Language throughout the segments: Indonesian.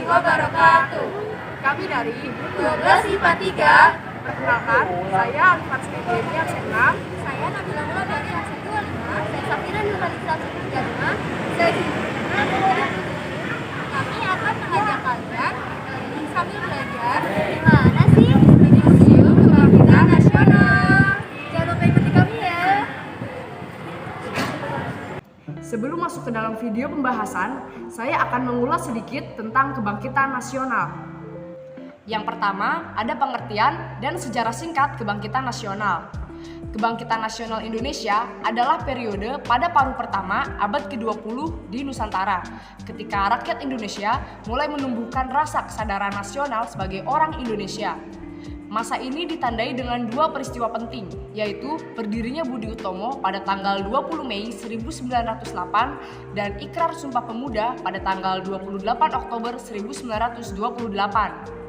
wabarakatuh. Kami dari 12 IPA 3. Perkenalkan, saya Alifat Sridewi ASN6. Saya Nabila Mula dari ASN 25. Saya Safira Nurhaliza ASN 35. Saya Kami akan mengajak kalian sambil belajar gimana sih di Museum Kebangkitan Nasional. Jangan lupa ikuti kami ya. Sebelum masuk ke dalam video pembahasan, saya akan mengulas sedikit tentang kebangkitan nasional. Yang pertama, ada pengertian dan sejarah singkat kebangkitan nasional. Kebangkitan nasional Indonesia adalah periode pada paruh pertama abad ke-20 di Nusantara, ketika rakyat Indonesia mulai menumbuhkan rasa kesadaran nasional sebagai orang Indonesia. Masa ini ditandai dengan dua peristiwa penting, yaitu berdirinya Budi Utomo pada tanggal 20 Mei 1908 dan Ikrar Sumpah Pemuda pada tanggal 28 Oktober 1928.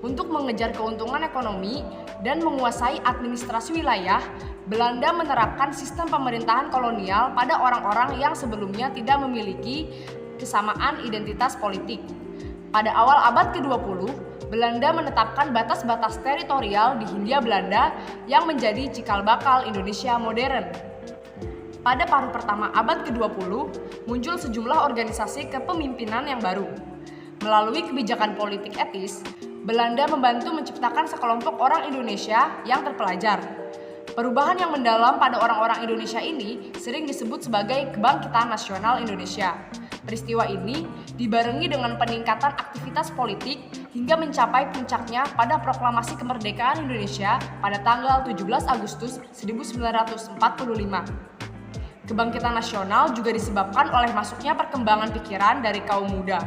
Untuk mengejar keuntungan ekonomi dan menguasai administrasi wilayah, Belanda menerapkan sistem pemerintahan kolonial pada orang-orang yang sebelumnya tidak memiliki kesamaan identitas politik. Pada awal abad ke-20, Belanda menetapkan batas-batas teritorial di Hindia Belanda yang menjadi cikal bakal Indonesia modern. Pada paruh pertama abad ke-20, muncul sejumlah organisasi kepemimpinan yang baru. Melalui kebijakan politik etis, Belanda membantu menciptakan sekelompok orang Indonesia yang terpelajar. Perubahan yang mendalam pada orang-orang Indonesia ini sering disebut sebagai kebangkitan nasional Indonesia. Peristiwa ini dibarengi dengan peningkatan aktivitas politik hingga mencapai puncaknya pada proklamasi kemerdekaan Indonesia pada tanggal 17 Agustus 1945. Kebangkitan nasional juga disebabkan oleh masuknya perkembangan pikiran dari kaum muda.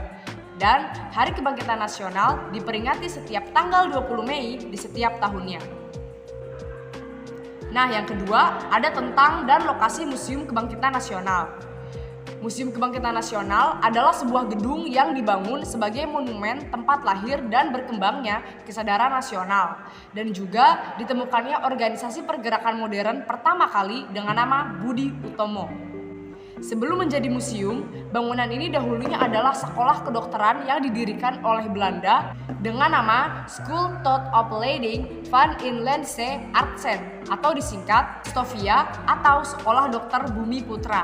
Dan Hari Kebangkitan Nasional diperingati setiap tanggal 20 Mei di setiap tahunnya. Nah, yang kedua ada tentang dan lokasi Museum Kebangkitan Nasional. Museum Kebangkitan Nasional adalah sebuah gedung yang dibangun sebagai monumen tempat lahir dan berkembangnya kesadaran nasional dan juga ditemukannya organisasi pergerakan modern pertama kali dengan nama Budi Utomo. Sebelum menjadi museum, bangunan ini dahulunya adalah sekolah kedokteran yang didirikan oleh Belanda dengan nama School tot Opleiding van Inlandse Artsen atau disingkat Stovia atau Sekolah Dokter Bumi Putra.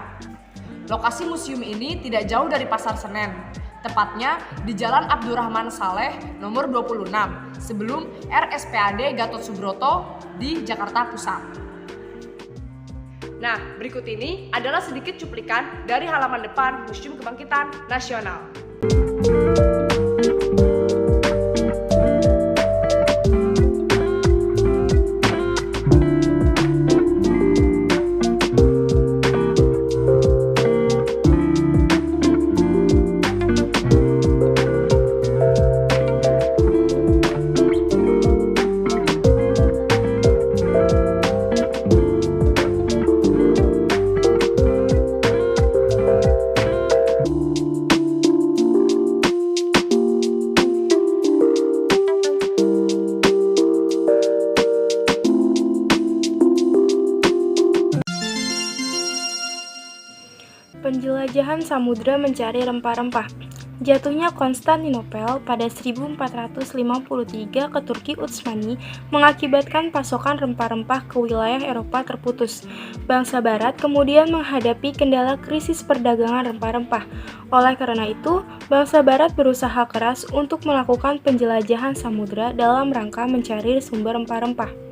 Lokasi museum ini tidak jauh dari Pasar Senen, tepatnya di Jalan Abdurrahman Saleh nomor 26 sebelum RSPAD Gatot Subroto di Jakarta Pusat. Nah, berikut ini adalah sedikit cuplikan dari halaman depan Museum Kebangkitan Nasional. Penjelajahan samudra mencari rempah-rempah. Jatuhnya Konstantinopel pada 1453 ke Turki Utsmani mengakibatkan pasokan rempah-rempah ke wilayah Eropa terputus. Bangsa Barat kemudian menghadapi kendala krisis perdagangan rempah-rempah. Oleh karena itu, bangsa Barat berusaha keras untuk melakukan penjelajahan samudra dalam rangka mencari sumber rempah-rempah.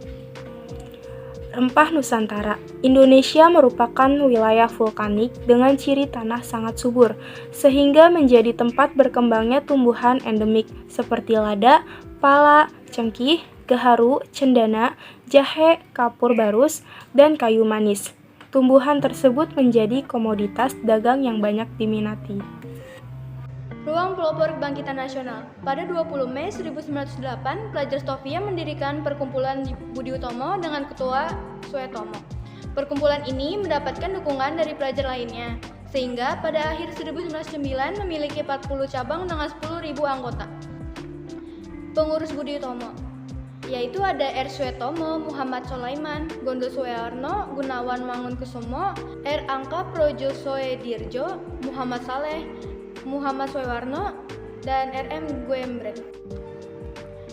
Rempah Nusantara. Indonesia merupakan wilayah vulkanik dengan ciri tanah sangat subur, sehingga menjadi tempat berkembangnya tumbuhan endemik seperti lada, pala, cengkih, gaharu, cendana, jahe, kapur barus, dan kayu manis. Tumbuhan tersebut menjadi komoditas dagang yang banyak diminati. Ruang Pelopor Kebangkitan Nasional. Pada 20 Mei 1908, pelajar Stovia mendirikan perkumpulan Budi Utomo dengan ketua Suetomo. Perkumpulan ini mendapatkan dukungan dari pelajar lainnya, sehingga pada akhir 1909 memiliki 40 cabang dengan 10.000 anggota. Pengurus Budi Utomo, yaitu ada R. Suetomo, Muhammad Sulaiman, Gondo Suwarno, Gunawan Mangunkusumo, R. Angka Projo Soedirjo, Muhammad Saleh, Muhammad Suwarno, dan RM Guembret.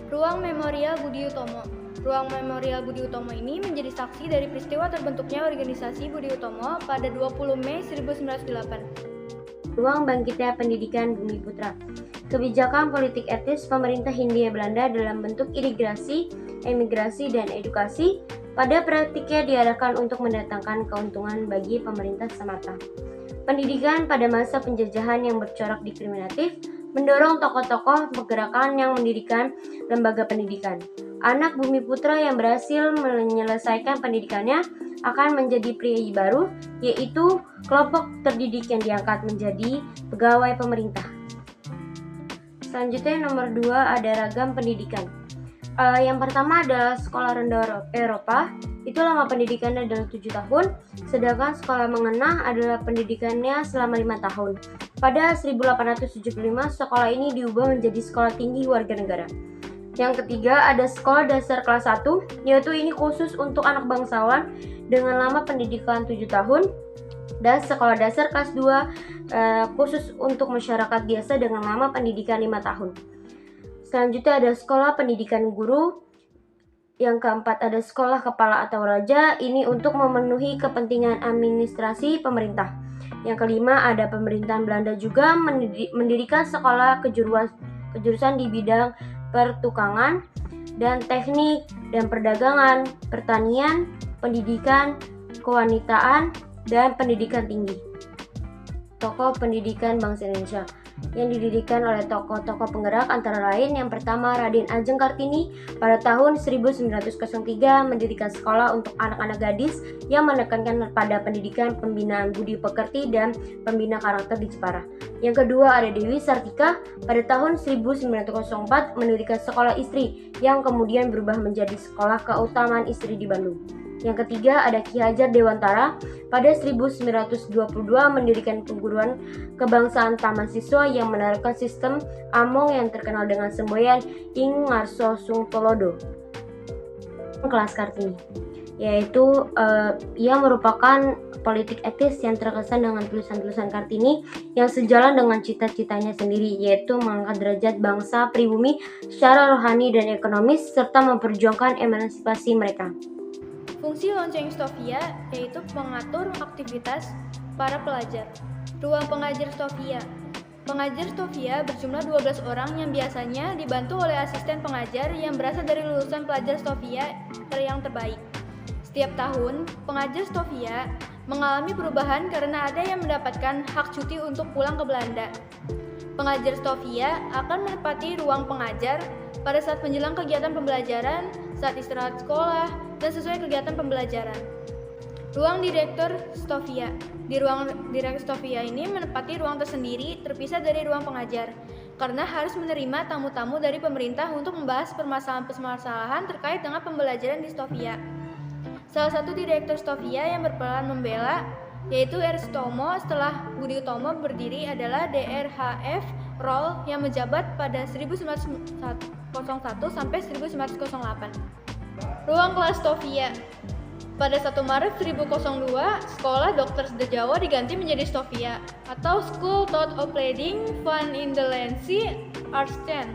Ruang Memorial Budi Utomo. Ruang Memorial Budi Utomo ini menjadi saksi dari peristiwa terbentuknya organisasi Budi Utomo pada 20 Mei 1908. Ruang Bangkitnya Pendidikan Bumi Putra. Kebijakan politik etis pemerintah Hindia Belanda dalam bentuk imigrasi, emigrasi, dan edukasi pada praktiknya diarahkan untuk mendatangkan keuntungan bagi pemerintah semata. Pendidikan pada masa penjajahan yang bercorak diskriminatif mendorong tokoh-tokoh pergerakan yang mendirikan lembaga pendidikan. Anak Bumi Putra yang berhasil menyelesaikan pendidikannya akan menjadi priai baru, yaitu kelompok terdidik yang diangkat menjadi pegawai pemerintah. Selanjutnya nomor 2 ada ragam pendidikan. Yang pertama adalah sekolah rendah Eropa, itu lama pendidikannya adalah 7 tahun, sedangkan sekolah menengah adalah pendidikannya selama 5 tahun. Pada 1875, sekolah ini diubah menjadi sekolah tinggi warga negara. Yang ketiga ada sekolah dasar kelas 1, yaitu ini khusus untuk anak bangsawan dengan lama pendidikan 7 tahun, dan sekolah dasar kelas 2 khusus untuk masyarakat biasa dengan lama pendidikan 5 tahun. Selanjutnya ada sekolah pendidikan guru. Yang keempat ada sekolah kepala atau raja, ini untuk memenuhi kepentingan administrasi pemerintah. Yang kelima ada pemerintahan Belanda juga mendirikan sekolah kejurusan di bidang pertukangan dan teknik dan perdagangan, pertanian, pendidikan, kewanitaan, dan pendidikan tinggi. Tokoh pendidikan bangsa Indonesia yang didirikan oleh tokoh-tokoh penggerak antara lain yang pertama Raden Ajeng Kartini pada tahun 1903 mendirikan sekolah untuk anak-anak gadis yang menekankan pada pendidikan pembinaan budi pekerti dan pembina karakter di Jepara. Yang kedua ada Dewi Sartika pada tahun 1904 mendirikan sekolah istri yang kemudian berubah menjadi sekolah keutamaan istri di Bandung. Yang ketiga ada Ki Hajar Dewantara pada 1922 mendirikan perguruan kebangsaan Taman Siswa yang menerapkan sistem Among yang terkenal dengan semboyan Ing Ngarso Sung Tolodo. Kelas Kartini, yaitu ia merupakan politik etis yang terkesan dengan tulisan-tulisan Kartini yang sejalan dengan cita-citanya sendiri, yaitu mengangkat derajat bangsa pribumi secara rohani dan ekonomis serta memperjuangkan emansipasi mereka. Fungsi lonceng Stovia yaitu mengatur aktivitas para pelajar. Ruang pengajar Stovia. Pengajar Stovia berjumlah 12 orang yang biasanya dibantu oleh asisten pengajar yang berasal dari lulusan pelajar Stovia yang terbaik. Setiap tahun, pengajar Stovia mengalami perubahan karena ada yang mendapatkan hak cuti untuk pulang ke Belanda. Pengajar Stovia akan menempati ruang pengajar pada saat menjelang kegiatan pembelajaran, saat istirahat sekolah, dan sesuai kegiatan pembelajaran. Ruang Direktur Stovia. Di ruang Direktur Stovia ini menempati ruang tersendiri terpisah dari ruang pengajar, karena harus menerima tamu-tamu dari pemerintah untuk membahas permasalahan-permasalahan terkait dengan pembelajaran di Stovia. Salah satu Direktur Stovia yang berperan membela, yaitu R. Sutomo setelah Budi Utomo berdiri adalah DRHF Roll yang menjabat pada 1901 sampai 1908. Ruang kelas Stovia. Pada 1 Maret 1002, Sekolah Dr. Sedajawa diganti menjadi Stovia atau School Thought of Leading Van Indelensi Artsen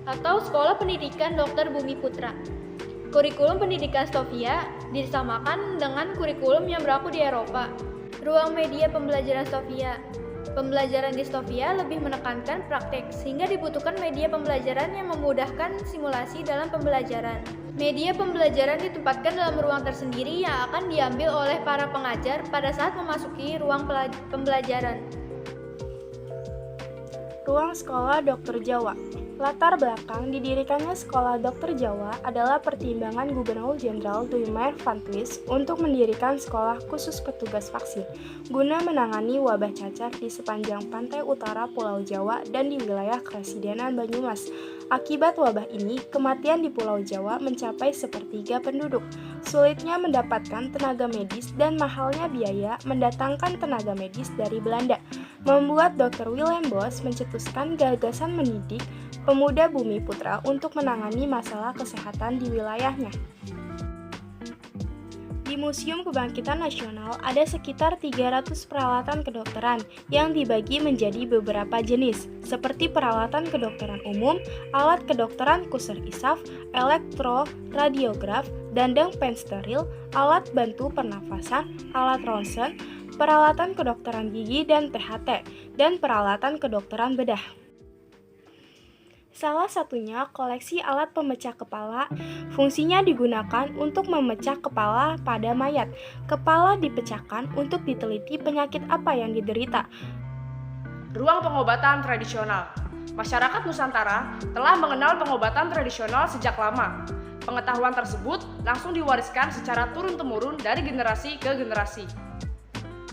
atau Sekolah Pendidikan Dr. Bumi Putra. Kurikulum pendidikan Stovia disamakan dengan kurikulum yang berlaku di Eropa. Ruang media pembelajaran Stovia. Pembelajaran di Stovia lebih menekankan praktek, sehingga dibutuhkan media pembelajaran yang memudahkan simulasi dalam pembelajaran. Media pembelajaran ditempatkan dalam ruang tersendiri yang akan diambil oleh para pengajar pada saat memasuki ruang pembelajaran. Ruang Sekolah Dokter Jawa. Latar belakang didirikannya Sekolah Dokter Jawa adalah pertimbangan Gubernur Jenderal Duimer van Twist untuk mendirikan sekolah khusus petugas vaksin guna menangani wabah cacar di sepanjang pantai utara Pulau Jawa dan di wilayah Kresidenan Banyumas. Akibat wabah ini, kematian di Pulau Jawa mencapai 1/3 penduduk. Sulitnya mendapatkan tenaga medis dan mahalnya biaya mendatangkan tenaga medis dari Belanda membuat Dr. Willem Bos mencetuskan gagasan mendidik pemuda Bumi Putra untuk menangani masalah kesehatan di wilayahnya. Di Museum Kebangkitan Nasional ada sekitar 300 peralatan kedokteran yang dibagi menjadi beberapa jenis, seperti peralatan kedokteran umum, alat kedokteran kusir isaf, elektroradiograf, dandang pen steril, alat bantu pernafasan, alat ronsen, peralatan kedokteran gigi dan THT, dan peralatan kedokteran bedah. Salah satunya koleksi alat pemecah kepala, fungsinya digunakan untuk memecah kepala pada mayat. Kepala dipecahkan untuk diteliti penyakit apa yang diderita. Ruang pengobatan tradisional. Masyarakat Nusantara telah mengenal pengobatan tradisional sejak lama. Pengetahuan tersebut langsung diwariskan secara turun-temurun dari generasi ke generasi.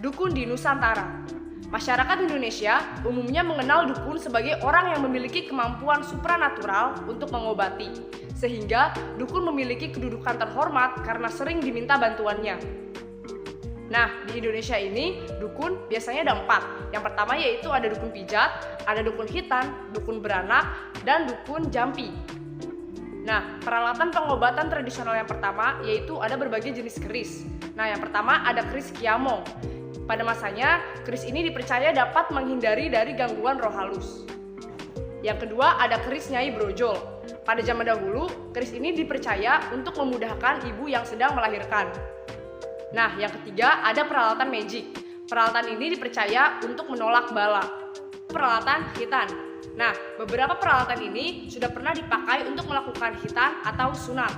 Dukun di Nusantara. Masyarakat Indonesia umumnya mengenal dukun sebagai orang yang memiliki kemampuan supranatural untuk mengobati, sehingga dukun memiliki kedudukan terhormat karena sering diminta bantuannya. Nah, di Indonesia ini dukun biasanya ada 4. Yang pertama yaitu ada dukun pijat, ada dukun hitan, dukun beranak, dan dukun jampi. Nah, peralatan pengobatan tradisional yang pertama yaitu ada berbagai jenis keris. Nah, yang pertama ada keris kiamong. Pada masanya, keris ini dipercaya dapat menghindari dari gangguan roh halus. Yang kedua ada keris Nyai Brojol. Pada zaman dahulu, keris ini dipercaya untuk memudahkan ibu yang sedang melahirkan. Nah, yang ketiga ada peralatan magic. Peralatan ini dipercaya untuk menolak bala. Peralatan hitan. Nah, beberapa peralatan ini sudah pernah dipakai untuk melakukan hitan atau sunat.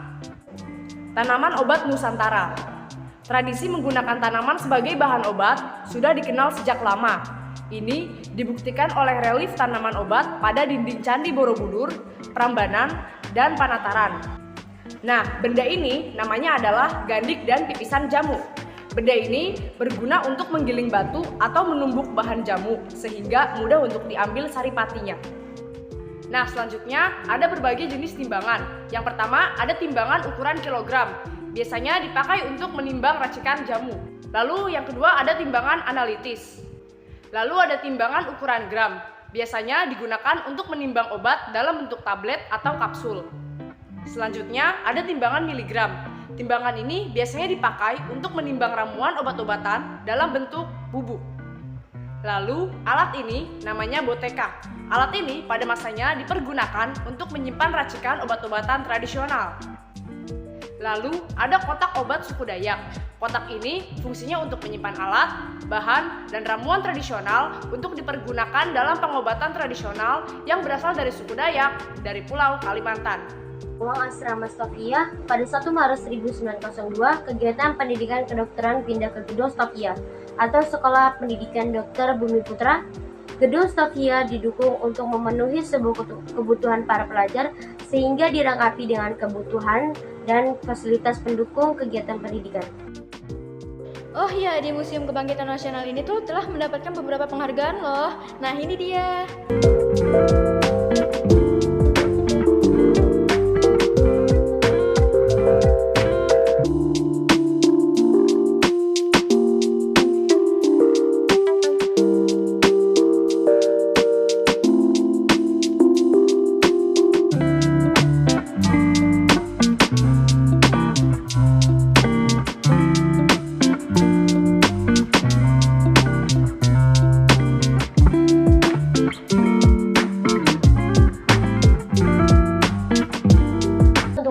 Tanaman obat Nusantara. Tradisi menggunakan tanaman sebagai bahan obat sudah dikenal sejak lama. Ini dibuktikan oleh relief tanaman obat pada dinding Candi Borobudur, Prambanan, dan Panataran. Nah, benda ini namanya adalah gandik dan pipisan jamu. Benda ini berguna untuk menggiling batu atau menumbuk bahan jamu sehingga mudah untuk diambil saripatinya. Nah, selanjutnya ada berbagai jenis timbangan. Yang pertama ada timbangan ukuran kilogram. Biasanya dipakai untuk menimbang racikan jamu. Lalu yang kedua ada timbangan analitis. Lalu ada timbangan ukuran gram. Biasanya digunakan untuk menimbang obat dalam bentuk tablet atau kapsul. Selanjutnya ada timbangan miligram. Timbangan ini biasanya dipakai untuk menimbang ramuan obat-obatan dalam bentuk bubuk. Lalu alat ini namanya boteka. Alat ini pada masanya dipergunakan untuk menyimpan racikan obat-obatan tradisional. Lalu ada kotak obat suku Dayak. Kotak ini fungsinya untuk menyimpan alat, bahan, dan ramuan tradisional untuk dipergunakan dalam pengobatan tradisional yang berasal dari suku Dayak dari Pulau Kalimantan. Ruang Asrama Stovia, pada 1 Maret 1902, kegiatan pendidikan kedokteran pindah ke Gedung Stovia atau Sekolah Pendidikan Dokter Bumi Putra. Gedung Stovia didukung untuk memenuhi sebuah kebutuhan para pelajar sehingga dilengkapi dengan kebutuhan dan fasilitas pendukung kegiatan pendidikan. Oh iya, di Museum Kebangkitan Nasional ini tuh telah mendapatkan beberapa penghargaan loh. Nah, ini dia.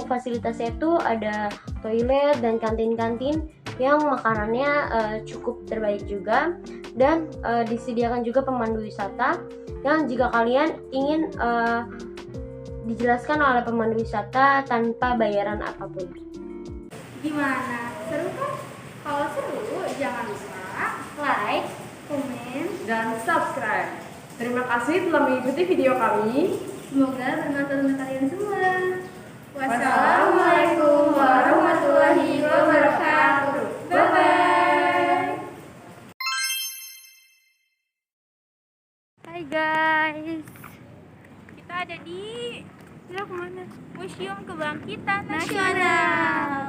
Fasilitasnya itu ada toilet dan kantin-kantin yang makanannya cukup terbaik juga, dan disediakan juga pemandu wisata yang jika kalian ingin dijelaskan oleh pemandu wisata tanpa bayaran apapun. Gimana? Seru kan? Kalau seru, jangan lupa like, komen, Dan subscribe. Terima kasih telah mengikuti video kami. semoga bermanfaat untuk kalian semua. Wassalamualaikum warahmatullahi wabarakatuh. Bye-bye. Hai guys, kita ada di Museum Kebangkitan Nasional.